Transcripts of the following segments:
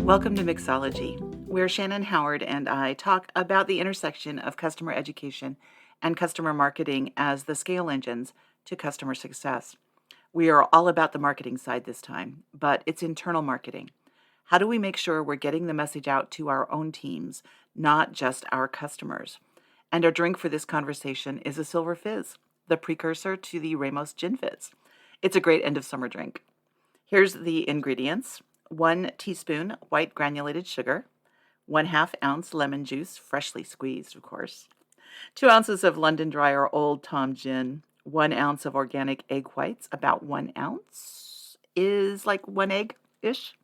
Welcome to Mixology, where Shannon, Howard, and I talk about the intersection of customer education and customer marketing as the scale engines to customer success. We are all about the marketing side this time, but it's internal marketing. How do we make sure we're getting the message out to our own teams, not just our customers? And our drink for this conversation is a Silver Fizz, the precursor to the Ramos Gin Fizz. It's a great end of summer drink. Here's the ingredients: 1 teaspoon white granulated sugar, 1/2 ounce lemon juice, freshly squeezed, of course, 2 ounces of London Dry or Old Tom gin, 1 ounce of organic egg whites, about 1 ounce is like 1 egg-ish,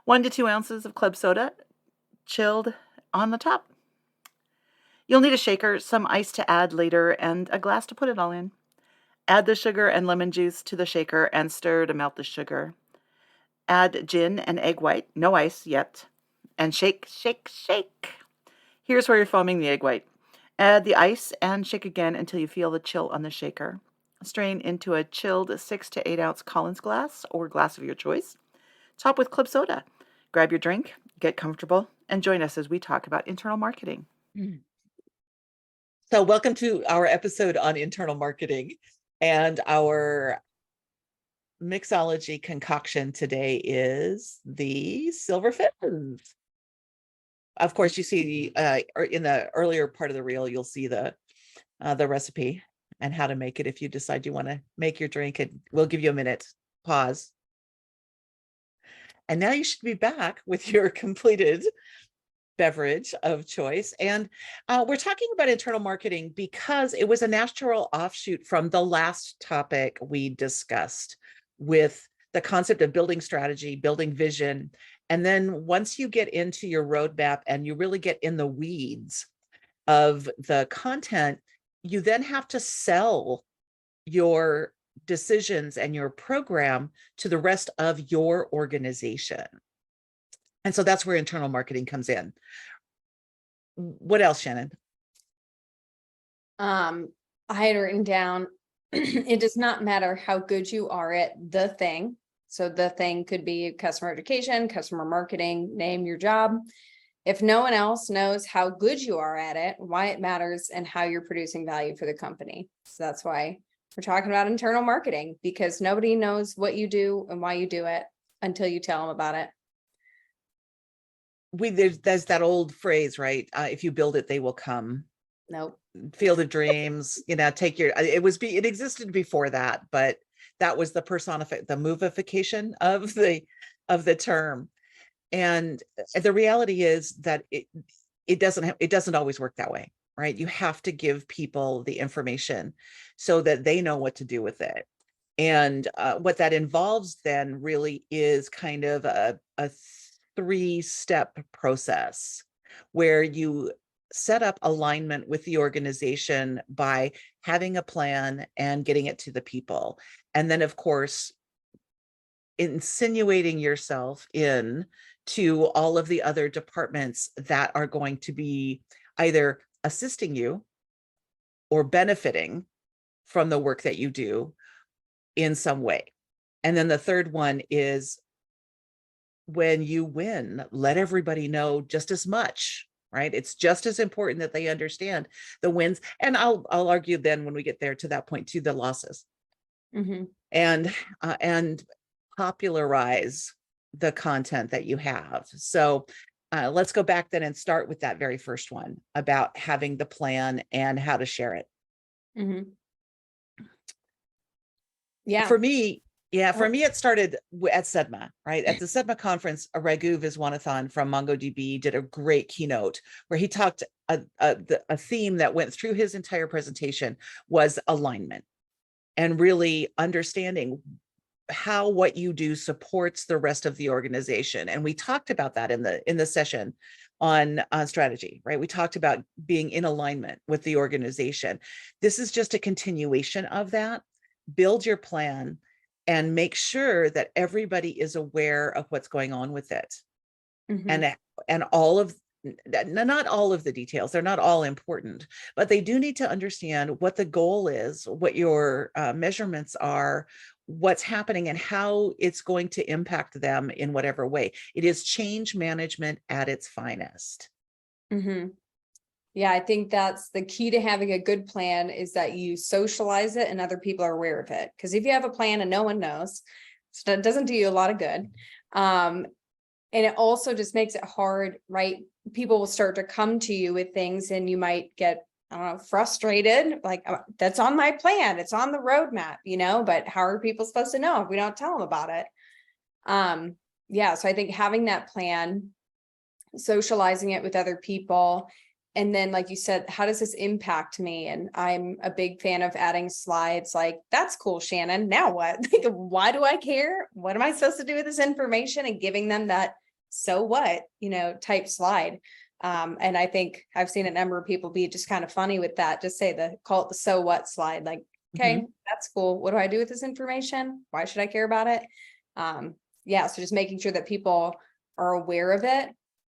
1 to 2 ounces of club soda, chilled on the top. You'll need a shaker, some ice to add later, and a glass to put it all in. Add the sugar and lemon juice to the shaker and stir to melt the sugar. Add gin and egg white, no ice yet, and shake, shake, shake. Here's where you're foaming the egg white. Add the ice and shake again until you feel the chill on the shaker. Strain into a chilled 6 to 8 ounce Collins glass or glass of your choice. Top with club soda. Grab your drink, get comfortable, and join us as we talk about internal marketing. So welcome to our episode on internal marketing, and our mixology concoction today is the Silver Fizz. Of course, you see in the earlier part of the reel, you'll see the recipe and how to make it if you decide you want to make your drink, and we'll give you a minute pause. And now you should be back with your completed beverage of choice. And we're talking about internal marketing because it was a natural offshoot from the last topic we discussed, with the concept of building strategy, building vision. And then once you get into your roadmap and you really get in the weeds of the content, you then have to sell your decisions and your program to the rest of your organization. And so that's where internal marketing comes in. What else, Shannon? I had written down, it does not matter how good you are at the thing. So the thing could be customer education, customer marketing, name your job. If no one else knows how good you are at it, why it matters, and how you're producing value for the company. So that's why we're talking about internal marketing, because nobody knows what you do and why you do it until you tell them about it. There's that old phrase, right? If you build it, they will come. Nope. Field of dreams, take your, it existed before that, but that was the movification of the term. And the reality is that it doesn't always work that way, right? You have to give people the information so that they know what to do with it. And what that involves then really is kind of a 3-step process where you set up alignment with the organization by having a plan and getting it to the people. And then, of course, insinuating yourself in to all of the other departments that are going to be either assisting you or benefiting from the work that you do in some way. And then the third one is, when you win, let everybody know just as much, right? It's just as important that they understand the wins. And I'll argue then, when we get there to that point too, the losses. Mm-hmm. And popularize the content that you have. So let's go back then and start with that very first one about having the plan and how to share it. Mm-hmm. Yeah. For me, it started at SEDMA, right? At the SEDMA conference, Raghu Viswanathan from MongoDB did a great keynote where he talked, a theme that went through his entire presentation was alignment, and really understanding how what you do supports the rest of the organization. And we talked about that in the session on strategy, right? We talked about being in alignment with the organization. This is just a continuation of that. Build your plan and make sure that everybody is aware of what's going on with it. Mm-hmm. And all of, not all of the details, they're not all important, but they do need to understand what the goal is, what your measurements are, what's happening and how it's going to impact them in whatever way. It is change management at its finest. Mm-hmm. Yeah, I think that's the key to having a good plan, is that you socialize it and other people are aware of it. Because if you have a plan and no one knows, so that doesn't do you a lot of good. And it also just makes it hard, right? People will start to come to you with things and you might get, I don't know, frustrated, like, that's on my plan, it's on the roadmap, but how are people supposed to know if we don't tell them about it? Yeah, so I think having that plan, socializing it with other people, and then, like you said, how does this impact me? And I'm a big fan of adding slides like, that's cool, Shannon. Now what? Like, why do I care? What am I supposed to do with this information? And giving them that so what, type slide. And I think I've seen a number of people be just kind of funny with that. Just call it the so what slide. Like, okay, that's cool. What do I do with this information? Why should I care about it? Yeah. So just making sure that people are aware of it.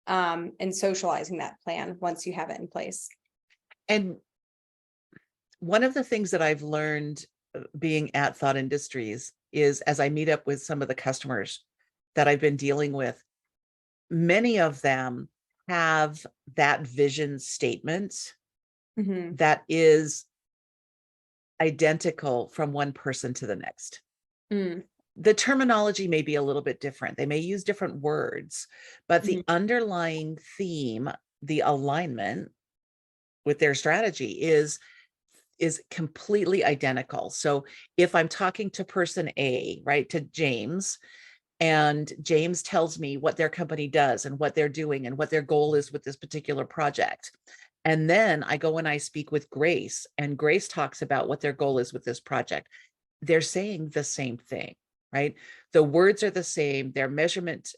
And socializing that plan once you have it in place. And one of the things that I've learned being at Thought Industries is, as I meet up with some of the customers that I've been dealing with, many of them have that vision statement that is identical from one person to the next. The terminology may be a little bit different. They may use different words, but the underlying theme, the alignment with their strategy is completely identical. So if I'm talking to person A, right, to James, and James tells me what their company does and what they're doing and what their goal is with this particular project, and then I go and I speak with Grace, and Grace talks about what their goal is with this project, they're saying the same thing. Right? The words are the same. Their measurement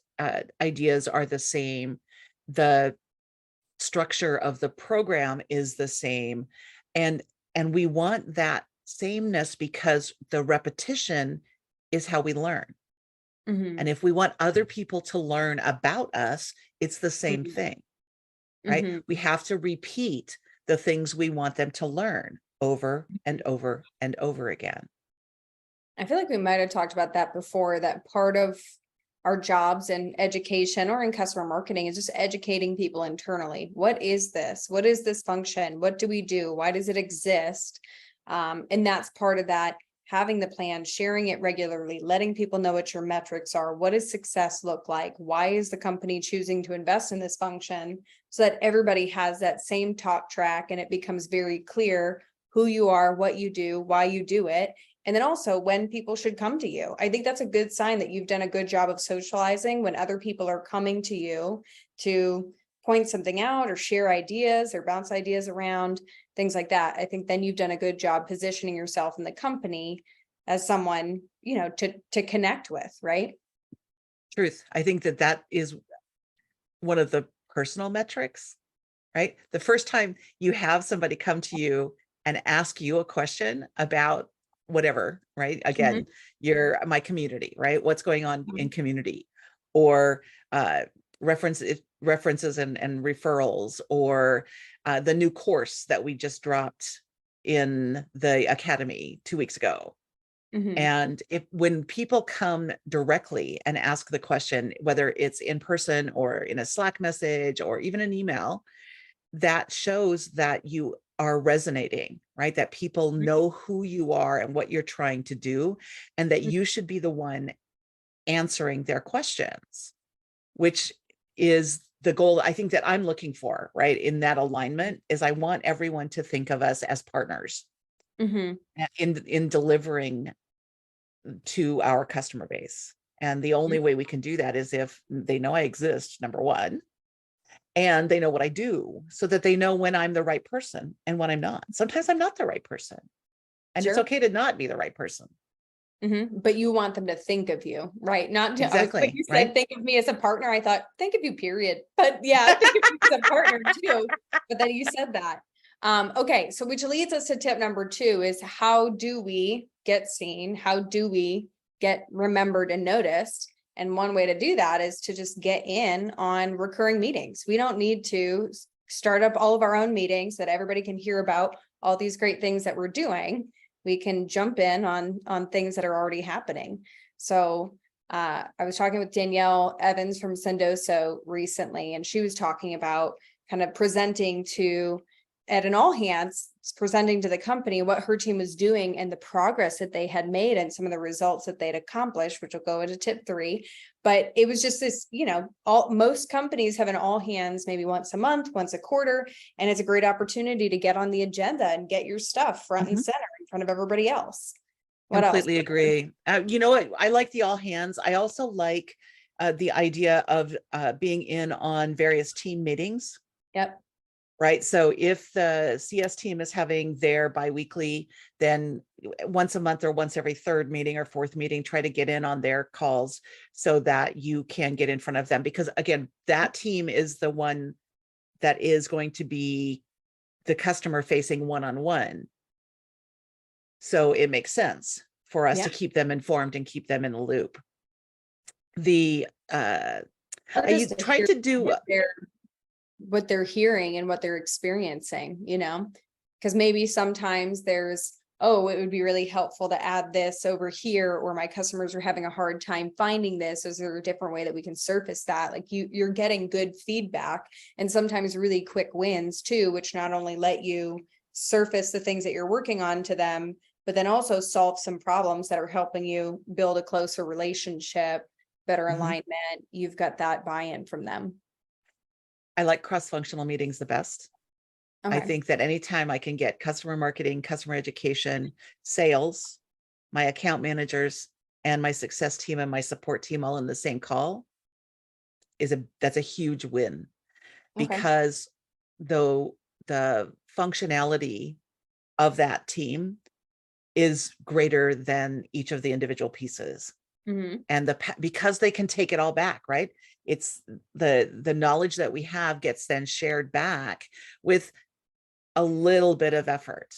ideas are the same. The structure of the program is the same. And we want that sameness because the repetition is how we learn. And if we want other people to learn about us, it's the same thing, right? We have to repeat the things we want them to learn over and over and over again. I feel like we might have talked about that before, that part of our jobs in education or in customer marketing is just educating people internally. What is this? What is this function? What do we do? Why does it exist? And that's part of that, having the plan, sharing it regularly, letting people know what your metrics are. What does success look like? Why is the company choosing to invest in this function? So that everybody has that same talk track and it becomes very clear who you are, what you do, why you do it. And then also when people should come to you. I think that's a good sign that you've done a good job of socializing when other people are coming to you to point something out or share ideas or bounce ideas around, things like that. I think then you've done a good job positioning yourself in the company as someone, to connect with, right? Truth. I think that is one of the personal metrics, right? The first time you have somebody come to you and ask you a question about whatever, right? Again, you're my community, right? What's going on in community, or references and referrals, or the new course that we just dropped in the academy 2 weeks ago. And when people come directly and ask the question, whether it's in person or in a Slack message or even an email, that shows that you are resonating, right? That people know who you are and what you're trying to do, and that you should be the one answering their questions, which is the goal I think that I'm looking for, right? In that alignment, is I want everyone to think of us as partners in delivering to our customer base. And the only way we can do that is if they know I exist, number one, and they know what I do, so that they know when I'm the right person and when I'm not. Sometimes I'm not the right person, and it's okay to not be the right person. But you want them to think of you, right? Not to, exactly. When you said, think of me as a partner, I thought, think of you, period. But yeah, think of you as a partner too. But then you said that. Okay, so which leads us to tip number 2 is, how do we get seen? How do we get remembered and noticed? And one way to do that is to just get in on recurring meetings. We don't need to start up all of our own meetings that everybody can hear about all these great things that we're doing. we can jump in on things that are already happening. So I was talking with Danielle Evans from Sendoso recently, and she was talking about kind of presenting to at an all hands, presenting to the company what her team was doing and the progress that they had made and some of the results that they'd accomplished, which will go into tip 3. But it was just this, most companies have an all hands maybe once a month, once a quarter, and it's a great opportunity to get on the agenda and get your stuff front and center in front of everybody else. What Completely else? agree. You know what? I like the all hands. I also like the idea of being in on various team meetings. Yep. Right. So if the CS team is having their biweekly, then once a month or once every third meeting or fourth meeting, try to get in on their calls so that you can get in front of them. Because again, that team is the one that is going to be the customer facing one-on-one. So it makes sense for us to keep them informed and keep them in the loop. I tried to do what they're hearing and what they're experiencing, because maybe sometimes there's, it would be really helpful to add this over here, or my customers are having a hard time finding this. Is there a different way that we can surface that? Like you're getting good feedback and sometimes really quick wins too, which not only let you surface the things that you're working on to them, but then also solve some problems that are helping you build a closer relationship, better alignment. You've got that buy-in from them. I like cross-functional meetings the best. Okay. I think that anytime I can get customer marketing, customer education, sales, my account managers, and my success team and my support team all in the same call, that's a huge win. Because though the functionality of that team is greater than each of the individual pieces. And because they can take it all back, right? It's the knowledge that we have gets then shared back with a little bit of effort,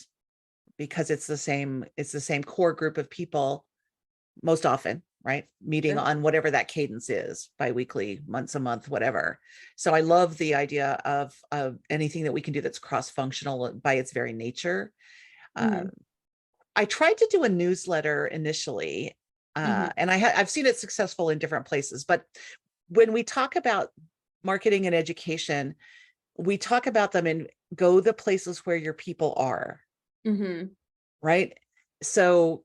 because it's the same core group of people most often, right? Meeting on whatever that cadence is, biweekly, once a month, whatever. So I love the idea of anything that we can do that's cross-functional by its very nature. I tried to do a newsletter initially, and I've seen it successful in different places. But when we talk about marketing and education, we talk about them and go the places where your people are, right? So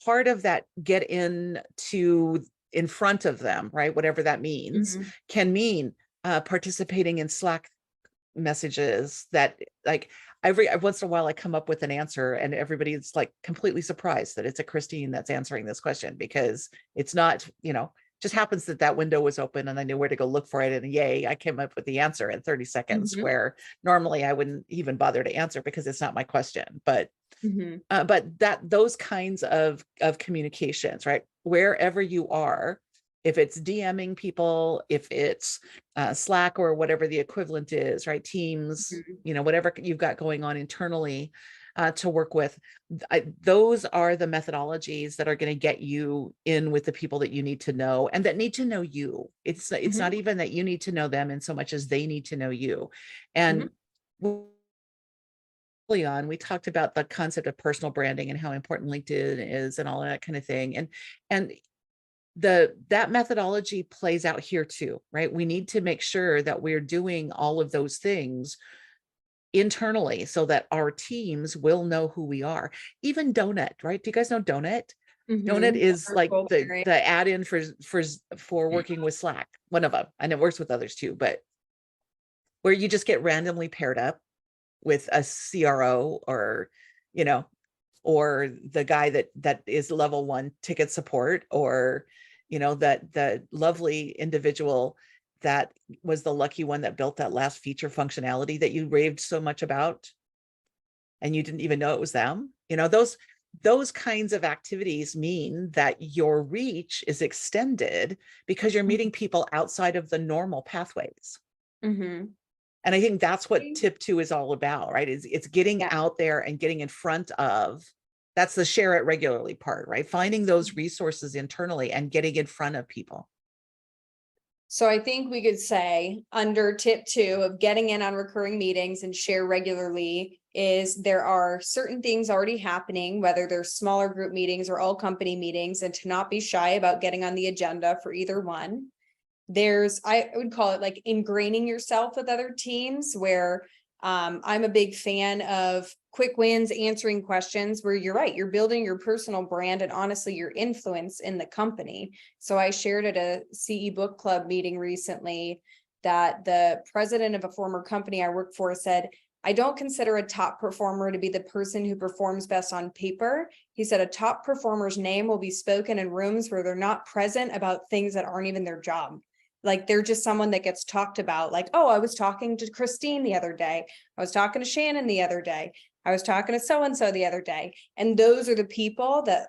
part of that, get in front of them, right? Whatever that means, can mean participating in Slack messages that, like, every once in a while I come up with an answer and everybody's like completely surprised that it's a Kristine that's answering this question, because it's not, just happens that window was open and I knew where to go look for it. And yay, I came up with the answer in 30 seconds, where normally I wouldn't even bother to answer because it's not my question. But those kinds of communications, right? Wherever you are, if it's DMing people, if it's Slack or whatever the equivalent is, right? Teams, whatever you've got going on internally to work with, those are the methodologies that are going to get you in with the people that you need to know and that need to know you. It's not even that you need to know them in so much as they need to know you. And early on, we talked about the concept of personal branding and how important LinkedIn is and all that kind of thing. And that methodology plays out here too, right? We need to make sure that we're doing all of those things internally so that our teams will know who we are. Even Donut, right? Do you guys know Donut? Donut is like the add-in for working with Slack, one of them, and it works with others too, but where you just get randomly paired up with a CRO or the guy that is level 1 ticket support, or that the lovely individual that was the lucky one that built that last feature functionality that you raved so much about and you didn't even know it was them. Those kinds of activities mean that your reach is extended because you're meeting people outside of the normal pathways. And I think that's what tip 2 is all about, right? It's getting out there and getting in front of, that's the share it regularly part, right? Finding those resources internally and getting in front of people. So I think we could say under tip 2 of getting in on recurring meetings and share regularly is there are certain things already happening, whether they're smaller group meetings or all company meetings, and to not be shy about getting on the agenda for either one. There's, I would call it like ingraining yourself with other teams, where I'm a big fan of quick wins, answering questions, where you're right, you're building your personal brand and honestly your influence in the company. So I shared at a CE book club meeting recently that the president of a former company I worked for said, I don't consider a top performer to be the person who performs best on paper. He said a top performer's name will be spoken in rooms where they're not present about things that aren't even their job. Like they're just someone that gets talked about, like, oh, I was talking to Kristine the other day. I was talking to Shannon the other day. I was talking to so-and-so the other day. And those are the people that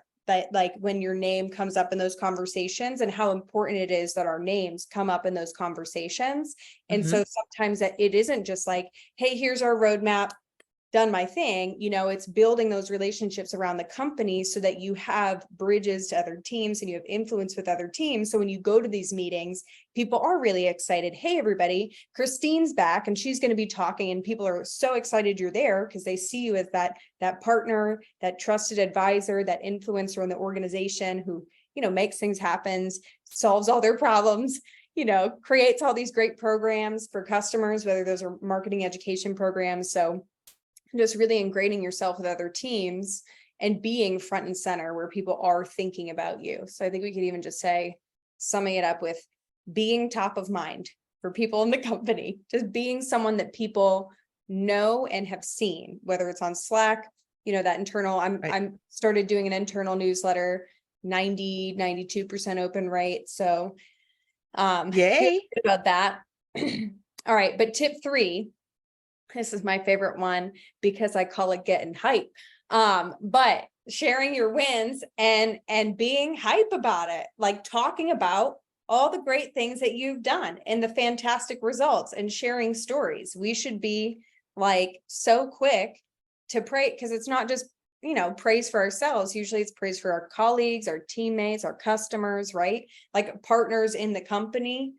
like when your name comes up in those conversations, and how important it is that our names come up in those conversations. And so sometimes that it isn't just like, hey, here's our roadmap, done my thing, you know, it's building those relationships around the company so that you have bridges to other teams and you have influence with other teams. So when you go to these meetings, people are really excited. Hey, everybody, Kristine's back and she's going to be talking, and people are so excited you're there because they see you as that partner, that trusted advisor, that influencer in the organization who, you know, makes things happen, solves all their problems, you know, creates all these great programs for customers, whether those are marketing education programs. So just really ingraining yourself with other teams and being front and center where people are thinking about you. So I think we could even just say, summing it up with being top of mind for people in the company, just being someone that people know and have seen, whether it's on Slack, you know, that internal, I'm started doing an internal newsletter, 92% open rate. So Yay about that. All right. But tip 3, this is my favorite one because I call it getting hype. But sharing your wins and being hype about it, like talking about all the great things that you've done and the fantastic results and sharing stories. We should be like so quick to pray, because it's not just, you know, praise for ourselves. Usually it's praise for our colleagues, our teammates, our customers, right? Like partners in the company.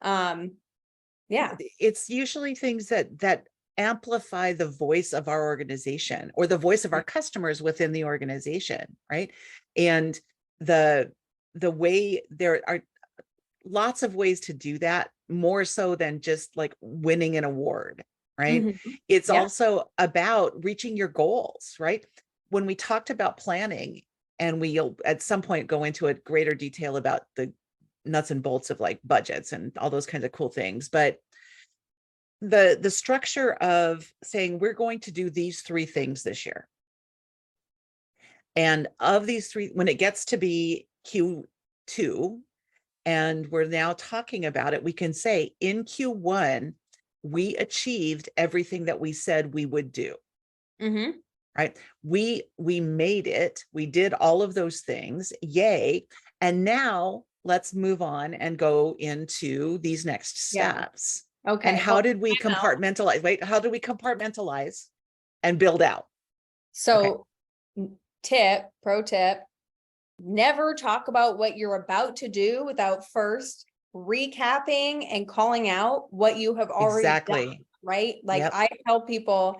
Yeah. It's usually things that amplify the voice of our organization or the voice of our customers within the organization, right? And the way, there are lots of ways to do that, more so than just like winning an award, right? It's also about reaching your goals, right? When we talked about planning, and we'll at some point go into a greater detail about the nuts and bolts of like budgets and all those kinds of cool things, but the structure of saying we're going to do these 3 things this year, and of these 3, when it gets to be Q2 and we're now talking about it, we can say in Q1 we achieved everything that we said we would do. Right, we made it, we did all of those things, yay. And now let's move on and go into these next steps. Okay. And how did we compartmentalize? Wait, how do we compartmentalize and build out? So pro tip, never talk about what you're about to do without first recapping and calling out what you have already done, right? Like I tell people,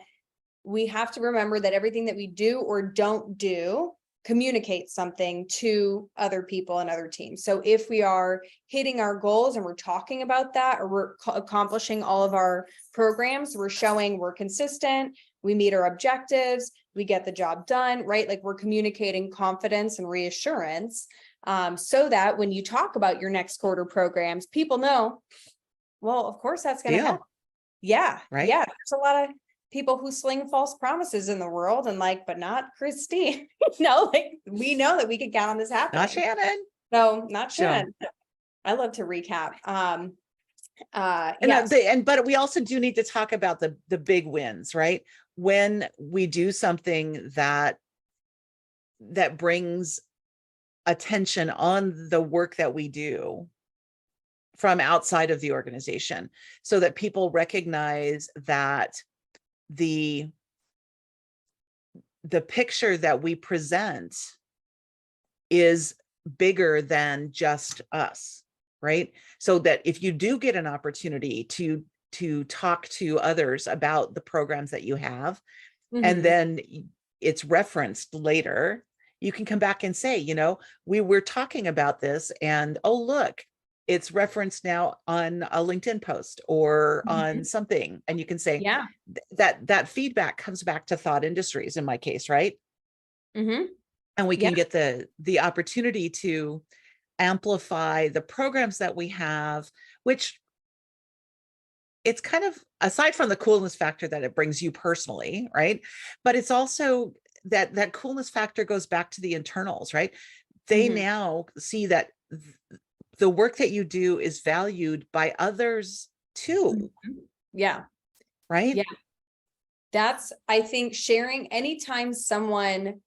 we have to remember that everything that we do or don't do communicates something to other people and other teams. So if we are hitting our goals and we're talking about that, or we're accomplishing all of our programs, we're showing we're consistent, we meet our objectives, we get the job done, right? Like we're communicating confidence and reassurance, so that when you talk about your next quarter programs, people know, well, of course that's going to happen. Yeah. Right. Yeah. There's a lot of people who sling false promises in the world, and like, but not Kristine. No, like we know that we can count on this happening. Not Shannon. No, not Shannon. I love to recap. But we also do need to talk about the big wins, right? When we do something that brings attention on the work that we do from outside of the organization, so that people recognize that the picture that we present is bigger than just us, right? So that if you do get an opportunity to talk to others about the programs that you have, and Mhm. then it's referenced later, you can come back and say, we were talking about this, and oh, look, it's referenced now on a LinkedIn post or on Mhm. something. And you can say Yeah. that feedback comes back to Thought Industries in my case, right? Hmm. And we Yeah. can get the opportunity to amplify the programs that we have, which it's kind of, aside from the coolness factor that it brings you personally, right? But it's also that coolness factor goes back to the internals, right? They Hmm. now see that the work that you do is valued by others too, Yeah. right? Yeah. That's, I think, sharing anytime someone,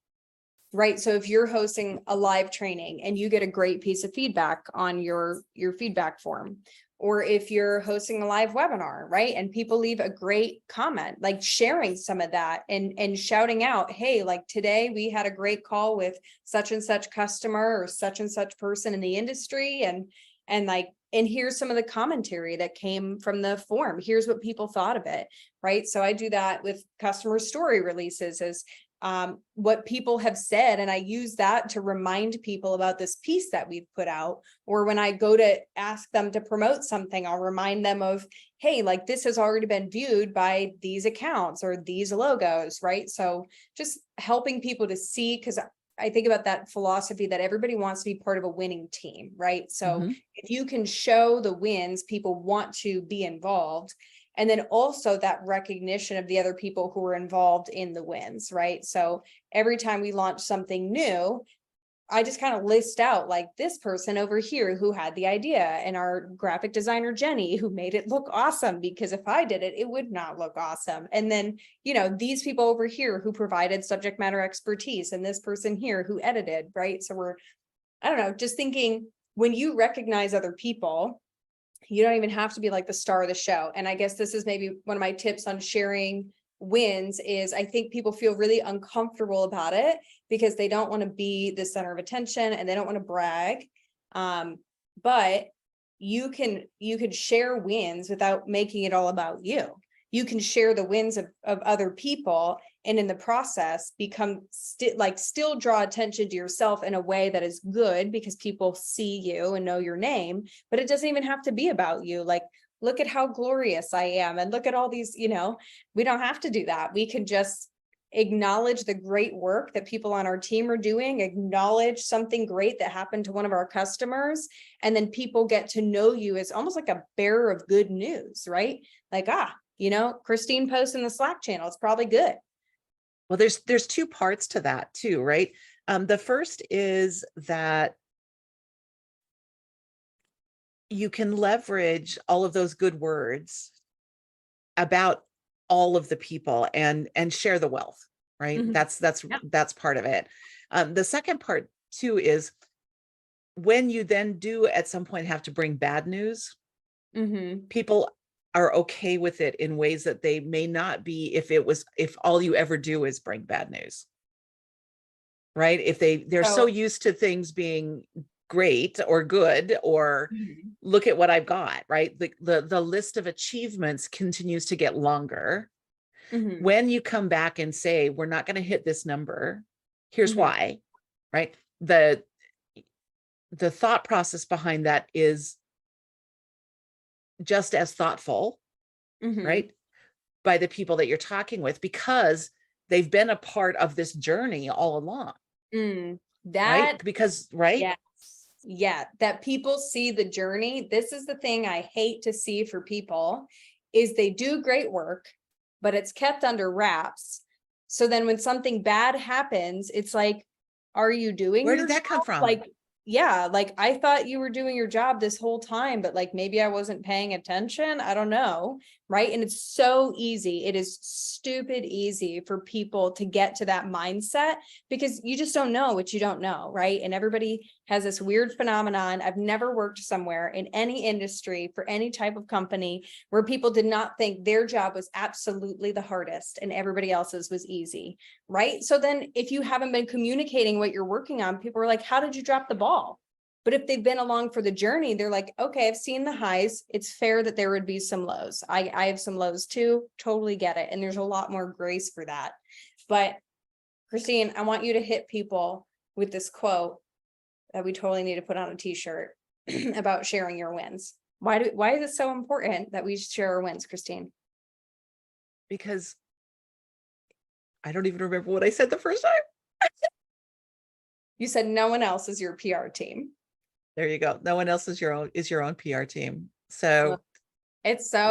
right? So if you're hosting a live training and you get a great piece of feedback on your feedback form, or if you're hosting a live webinar, right? And people leave a great comment, like sharing some of that and shouting out, hey, like today we had a great call with such and such customer or such and such person in the industry. And here's some of the commentary that came from the form. Here's what people thought of it, right? So I do that with customer story releases, as what people have said, and I use that to remind people about this piece that we've put out. Or when I go to ask them to promote something, I'll remind them of, hey, like this has already been viewed by these accounts or these logos, right? So just helping people to see, because I think about that philosophy that everybody wants to be part of a winning team, right? So Mm-hmm. if you can show the wins, people want to be involved. And then also that recognition of the other people who were involved in the wins, right? So every time we launch something new, I just kind of list out like this person over here who had the idea, and our graphic designer, Jenny, who made it look awesome, because if I did it, it would not look awesome. And then, these people over here who provided subject matter expertise, and this person here who edited, right? So I don't know, just thinking, when you recognize other people, you don't even have to be like the star of the show. And I guess this is maybe one of my tips on sharing wins, is I think people feel really uncomfortable about it because they don't want to be the center of attention and they don't want to brag. But you could share wins without making it all about you. You can share the wins of other people, and in the process become still draw attention to yourself in a way that is good, because people see you and know your name. But it doesn't even have to be about you. Like, look at how glorious I am, and look at all these, we don't have to do that. We can just acknowledge the great work that people on our team are doing, acknowledge something great that happened to one of our customers, and then people get to know you as almost like a bearer of good news, right? Like, Kristine posts in the Slack channel, it's probably good. Well, there's two parts to that too, right? The first is that you can leverage all of those good words about all of the people and share the wealth, right? Mhm. Yeah. That's part of it. The second part too is when you then do at some point have to bring bad news, Mm-hmm. people are okay with it in ways that they may not be if all you ever do is bring bad news, right? If they're so So, used to things being great or good, or mhm. look at what I've got, right? The list of achievements continues to get longer. Mhm. When you come back and say, we're not going to hit this number, here's Mhm. why, right? The thought process behind that is just as thoughtful, Mhm. right? By the people that you're talking with, because they've been a part of this journey all along, right? That, Because, right? yes. Yeah, that people see the journey. This is the thing I hate to see for people, is they do great work, but it's kept under wraps. So then when something bad happens, it's like, are you doing Where your did that come job? from? Like, yeah, like I thought you were doing your job this whole time, but like maybe I wasn't paying attention. I don't know. Right. And it's so easy. It is stupid easy for people to get to that mindset, because you just don't know what you don't know. Right. And everybody has this weird phenomenon. I've never worked somewhere in any industry for any type of company where people did not think their job was absolutely the hardest and everybody else's was easy. Right. So then if you haven't been communicating what you're working on, people are like, how did you drop the ball? But if they've been along for the journey, they're like, okay, I've seen the highs. It's fair that there would be some lows. I have some lows too. Totally get it. And there's a lot more grace for that. But Kristine, I want you to hit people with this quote that we totally need to put on a t-shirt about sharing your wins. Why is it so important that we share our wins, Kristine? Because I don't even remember what I said the first time. You said no one else is your PR team. There you go. No one else is your own PR team. So it's so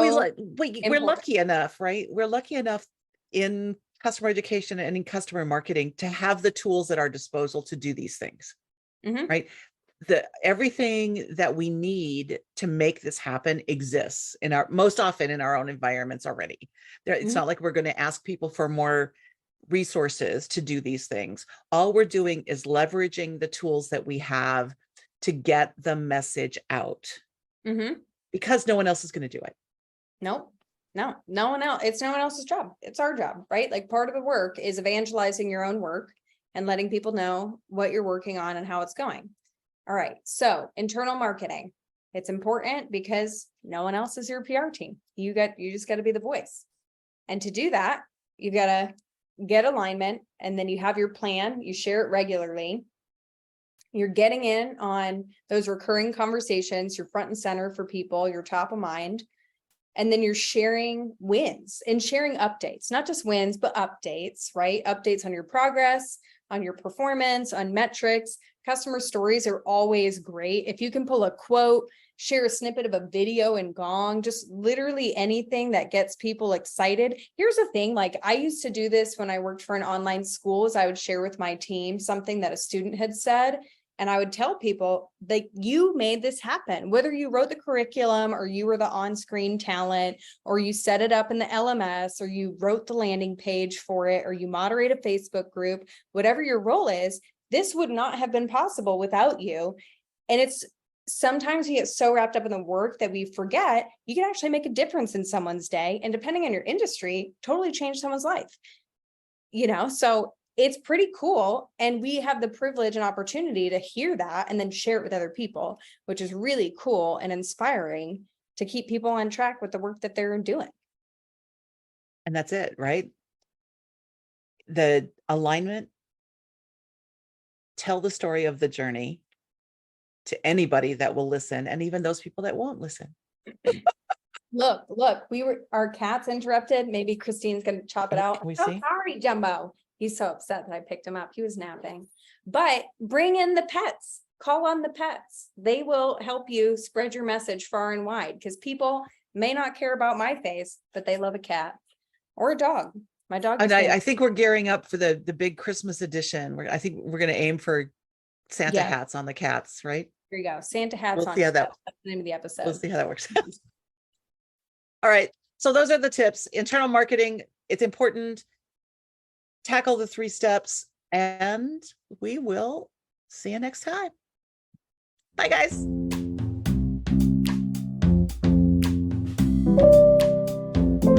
we're lucky enough, right? We're lucky enough in customer education and in customer marketing to have the tools at our disposal to do these things, right? Everything that we need to make this happen exists most often in our own environments already. It's not like we're going to ask people for more resources to do these things. All we're doing is leveraging the tools that we have to get the message out, because no one else is going to do it. No one else. It's no one else's job. It's our job, right? Like part of the work is evangelizing your own work and letting people know what you're working on and how it's going. All right. So internal marketing, it's important because no one else is your PR team. You just got to be the voice. And to do that, you've got to get alignment, and then you have your plan, you share it regularly. You're getting in on those recurring conversations, you're front and center for people, you're top of mind. And then you're sharing wins and sharing updates, not just wins, but updates, right? Updates on your progress, on your performance, on metrics. Customer stories are always great. If you can pull a quote, share a snippet of a video in Gong, just literally anything that gets people excited. Here's the thing, like I used to do this when I worked for an online school, is I would share with my team something that a student had said. And I would tell people, like, you made this happen, whether you wrote the curriculum or you were the on-screen talent, or you set it up in the LMS, or you wrote the landing page for it, or you moderate a Facebook group, whatever your role is, this would not have been possible without you. And it's sometimes we get so wrapped up in the work that we forget you can actually make a difference in someone's day. And depending on your industry, totally change someone's life, so it's pretty cool. And we have the privilege and opportunity to hear that and then share it with other people, which is really cool and inspiring to keep people on track with the work that they're doing. And that's it, right? The alignment, tell the story of the journey to anybody that will listen, and even those people that won't listen. Look, our cat's interrupted. Maybe Kristine's going to chop it out. Can we Oh, see? sorry, Jumbo. He's so upset that I picked him up. He was napping. But bring in the pets. Call on the pets. They will help you spread your message far and wide, because people may not care about my face, but they love a cat or a dog. My dog. And I think we're gearing up for the big Christmas edition. I think we're going to aim for Santa hats on the cats, right? Here you go. Santa hats We'll on. see how That's the name of the episode. We'll see how that works. All right. So those are the tips. Internal marketing, it's important. Tackle the 3 steps, and we will see you next time. Bye, guys.